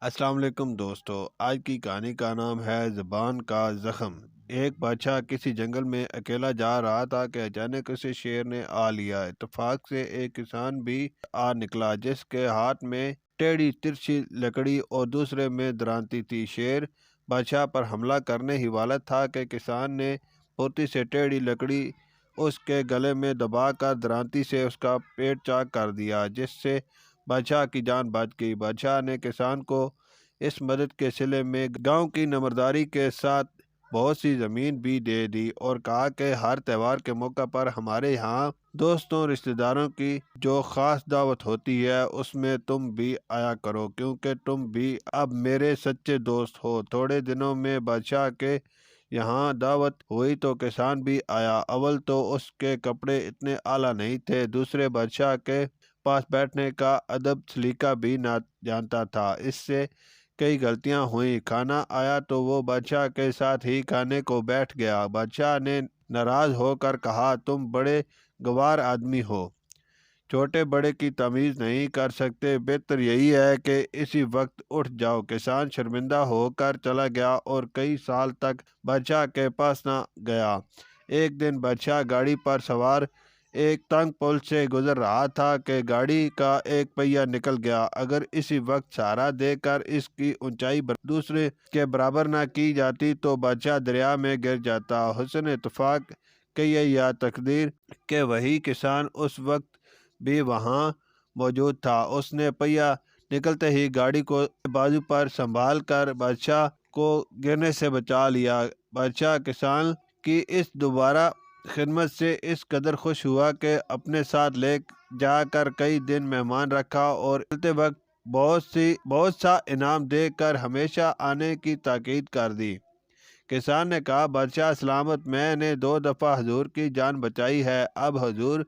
السلام علیکم دوستو، آج کی کہانی کا نام ہے زبان کا زخم۔ ایک بادشاہ کسی جنگل میں اکیلا جا رہا تھا کہ اچانک اسے شیر نے آ لیا۔ اتفاق سے ایک کسان بھی آ نکلا جس کے ہاتھ میں ٹیڑھی ترچھی لکڑی اور دوسرے میں درانتی تھی۔ شیر بادشاہ پر حملہ کرنے ہی والا تھا کہ کسان نے پھرتی سے ٹیڑھی لکڑی اس کے گلے میں دبا کر درانتی سے اس کا پیٹ چاک کر دیا، جس سے بادشاہ کی جان بچ گئی۔ بادشاہ نے کسان کو اس مدد کے صلے میں گاؤں کی نمرداری کے ساتھ بہت سی زمین بھی دے دی اور کہا کہ ہر تہوار کے موقع پر ہمارے یہاں دوستوں رشتہ داروں کی جو خاص دعوت ہوتی ہے اس میں تم بھی آیا کرو، کیونکہ تم بھی اب میرے سچے دوست ہو۔ تھوڑے دنوں میں بادشاہ کے یہاں دعوت ہوئی تو کسان بھی آیا۔ اول تو اس کے کپڑے اتنے اعلیٰ نہیں تھے، دوسرے بادشاہ کے پاس بیٹھنے کا ادب سلیقہ بھی نہ جانتا تھا، اس سے کئی غلطیاں ہوئیں۔ کھانا آیا تو وہ بادشاہ کے ساتھ ہی کھانے کو بیٹھ گیا۔ بادشاہ نے ناراض ہو کر کہا، تم بڑے گوار آدمی ہو، چھوٹے بڑے کی تمیز نہیں کر سکتے، بہتر یہی ہے کہ اسی وقت اٹھ جاؤ۔ کسان شرمندہ ہو کر چلا گیا اور کئی سال تک بادشاہ کے پاس نہ گیا۔ ایک دن بادشاہ گاڑی پر سوار ایک تنگ پل سے گزر رہا تھا کہ گاڑی کا ایک پہیہ نکل گیا۔ اگر اسی وقت سہارا دے کر اس کی اونچائی دوسرے کے برابر نہ کی جاتی تو بادشاہ دریا میں گر جاتا۔ حسن اتفاق کہیے یا تقدیر کہ وہی کسان اس وقت بھی وہاں موجود تھا۔ اس نے پہیہ نکلتے ہی گاڑی کو بازو پر سنبھال کر بادشاہ کو گرنے سے بچا لیا۔ بادشاہ کسان کی اس دوبارہ خدمت سے اس قدر خوش ہوا کہ اپنے ساتھ لے جا کر کئی دن مہمان رکھا اور چلتے وقت بہت سا انعام دے کر ہمیشہ آنے کی تاکید کر دی۔ کسان نے کہا، بادشاہ سلامت، میں نے 2 دفعہ حضور کی جان بچائی ہے، اب حضور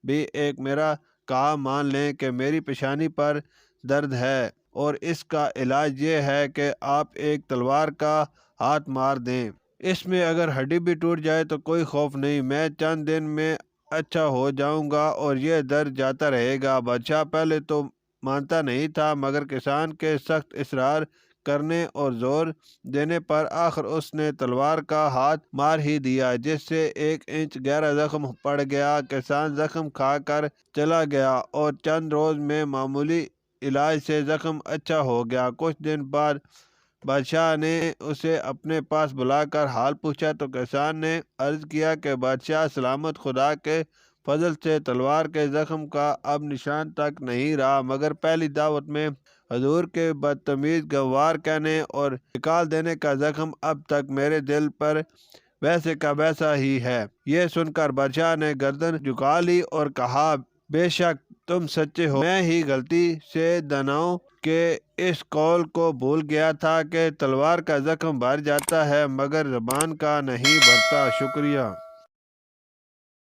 بھی ایک میرا کہا مان لیں کہ میری پیشانی پر درد ہے اور اس کا علاج یہ ہے کہ آپ ایک تلوار کا ہاتھ مار دیں، اس میں اگر ہڈی بھی ٹوٹ جائے تو کوئی خوف نہیں، میں چند دن میں اچھا ہو جاؤں گا اور یہ درد جاتا رہے گا۔ بادشاہ پہلے تو مانتا نہیں تھا، مگر کسان کے سخت اصرار کرنے اور زور دینے پر آخر اس نے تلوار کا ہاتھ مار ہی دیا، جس سے 1 انچ گہرا زخم پڑ گیا۔ کسان زخم کھا کر چلا گیا اور چند روز میں معمولی علاج سے زخم اچھا ہو گیا۔ کچھ دن بعد بادشاہ نے اسے اپنے پاس بلا کر حال پوچھا تو کسان نے عرض کیا کہ بادشاہ سلامت، خدا کے فضل سے تلوار کے زخم کا اب نشان تک نہیں رہا، مگر پہلی دعوت میں حضور کے بدتمیز گوار کہنے اور نکال دینے کا زخم اب تک میرے دل پر ویسے کا ویسا ہی ہے۔ یہ سن کر بادشاہ نے گردن جھکا لی اور کہا، بے شک تم سچے ہو، میں ہی غلطی سے داناؤں کے اس قول کو بھول گیا تھا کہ تلوار کا زخم بھر جاتا ہے مگر زبان کا نہیں بھرتا۔ شکریہ۔